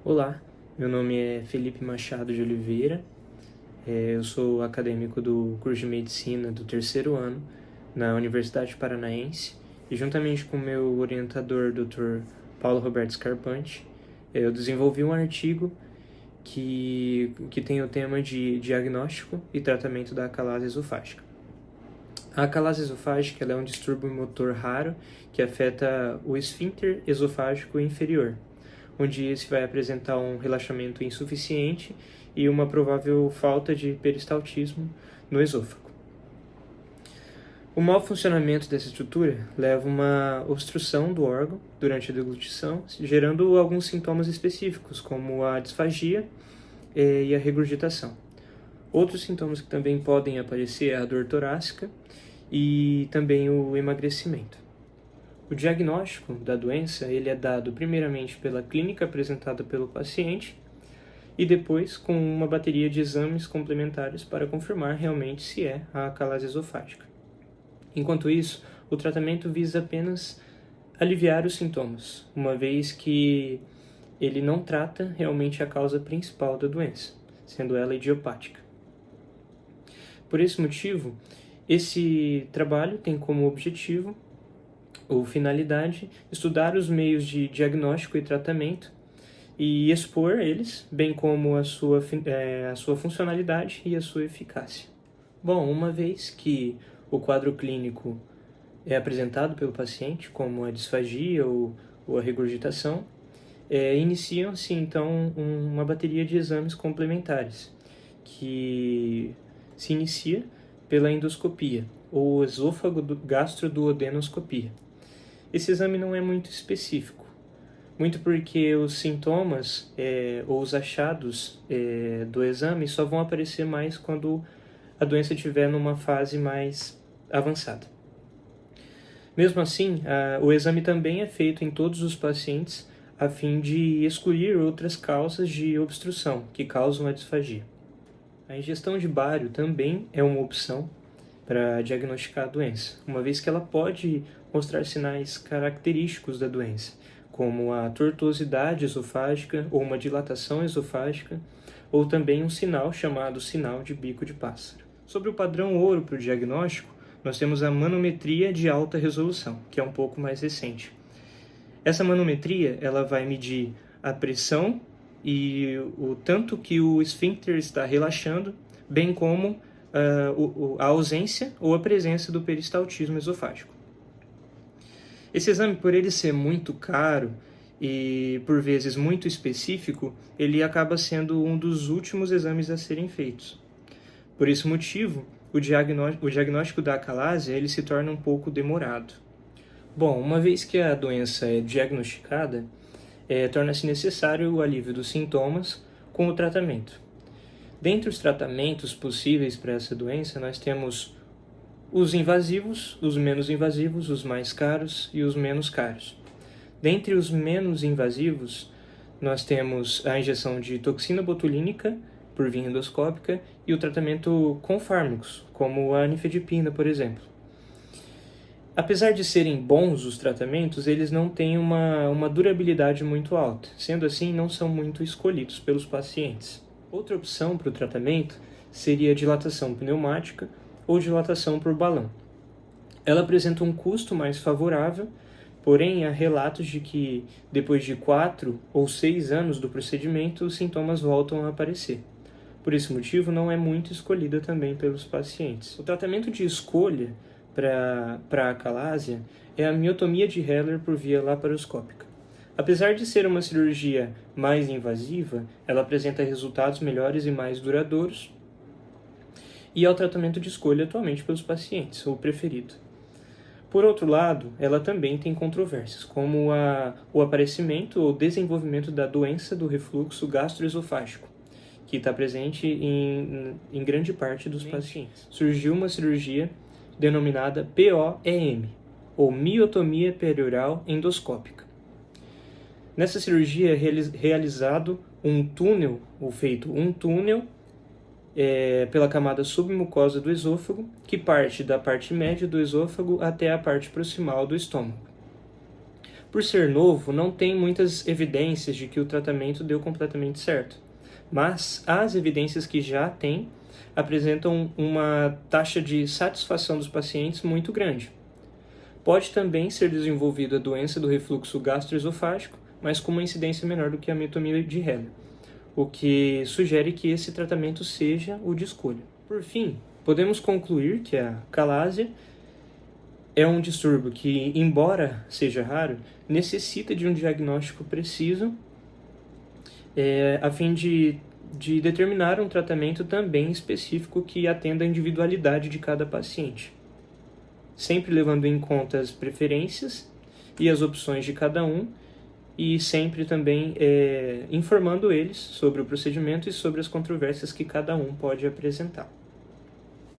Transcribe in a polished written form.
Olá, meu nome é Felipe Machado de Oliveira, eu sou acadêmico do curso de Medicina do terceiro ano na Universidade Paranaense e juntamente com meu orientador, Dr. Paulo Roberto Scarpante, eu desenvolvi um artigo que tem o tema de diagnóstico e tratamento da acalase esofágica. A acalase esofágica ela é um distúrbio motor raro que afeta o esfíncter esofágico inferior, onde esse vai apresentar um relaxamento insuficiente e uma provável falta de peristaltismo no esôfago. O mau funcionamento dessa estrutura leva a uma obstrução do órgão durante a deglutição, gerando alguns sintomas específicos, como a disfagia e a regurgitação. Outros sintomas que também podem aparecer é a dor torácica e também o emagrecimento. O diagnóstico da doença ele é dado primeiramente pela clínica apresentada pelo paciente e depois com uma bateria de exames complementares para confirmar realmente se é a acalase esofágica. Enquanto isso, o tratamento visa apenas aliviar os sintomas, uma vez que ele não trata realmente a causa principal da doença, sendo ela idiopática. Por esse motivo, esse trabalho tem como objetivo ou finalidade, estudar os meios de diagnóstico e tratamento e expor eles, bem como a sua funcionalidade e a sua eficácia. Bom, uma vez que o quadro clínico é apresentado pelo paciente, como a disfagia ou a regurgitação, iniciam-se então uma bateria de exames complementares, que se inicia pela endoscopia, ou esôfago-gastroduodenoscopia. Esse exame não é muito específico, muito porque os sintomas ou os achados do exame só vão aparecer mais quando a doença estiver numa fase mais avançada. Mesmo assim, o exame também é feito em todos os pacientes a fim de excluir outras causas de obstrução que causam a disfagia. A ingestão de bário também é uma opção para diagnosticar a doença, uma vez que ela pode mostrar sinais característicos da doença, como a tortuosidade esofágica ou uma dilatação esofágica, ou também um sinal chamado sinal de bico de pássaro. Sobre o padrão ouro para o diagnóstico, nós temos a manometria de alta resolução, que é um pouco mais recente. Essa manometria ela vai medir a pressão e o tanto que o esfíncter está relaxando, bem como a ausência ou a presença do peristaltismo esofágico. Esse exame, por ele ser muito caro e por vezes muito específico, ele acaba sendo um dos últimos exames a serem feitos. Por esse motivo, o diagnóstico da acalase ele se torna um pouco demorado. Bom, uma vez que a doença é diagnosticada, torna-se necessário o alívio dos sintomas com o tratamento. Dentre os tratamentos possíveis para essa doença, nós temos os invasivos, os menos invasivos, os mais caros e os menos caros. Dentre os menos invasivos, nós temos a injeção de toxina botulínica por via endoscópica e o tratamento com fármacos, como a nifedipina, por exemplo. Apesar de serem bons os tratamentos, eles não têm uma durabilidade muito alta, sendo assim, não são muito escolhidos pelos pacientes. Outra opção para o tratamento seria a dilatação pneumática ou dilatação por balão. Ela apresenta um custo mais favorável, porém há relatos de que depois de 4 ou 6 anos do procedimento, os sintomas voltam a aparecer. Por esse motivo, não é muito escolhida também pelos pacientes. O tratamento de escolha para a acalásia é a miotomia de Heller por via laparoscópica. Apesar de ser uma cirurgia mais invasiva, ela apresenta resultados melhores e mais duradouros e é o tratamento de escolha atualmente pelos pacientes, o preferido. Por outro lado, ela também tem controvérsias, como o aparecimento ou desenvolvimento da doença do refluxo gastroesofágico, que está presente em grande parte dos pacientes. Surgiu uma cirurgia denominada POEM, ou miotomia perioral endoscópica. Nessa cirurgia é realizado feito um túnel pela camada submucosa do esôfago, que parte da parte média do esôfago até a parte proximal do estômago. Por ser novo, não tem muitas evidências de que o tratamento deu completamente certo, mas as evidências que já tem apresentam uma taxa de satisfação dos pacientes muito grande. Pode também ser desenvolvida a doença do refluxo gastroesofágico, mas com uma incidência menor do que a miotomia de Heller, o que sugere que esse tratamento seja o de escolha. Por fim, podemos concluir que a calásia é um distúrbio que, embora seja raro, necessita de um diagnóstico preciso a fim de determinar um tratamento também específico que atenda à individualidade de cada paciente, sempre levando em conta as preferências e as opções de cada um e sempre também informando eles sobre o procedimento e sobre as controvérsias que cada um pode apresentar.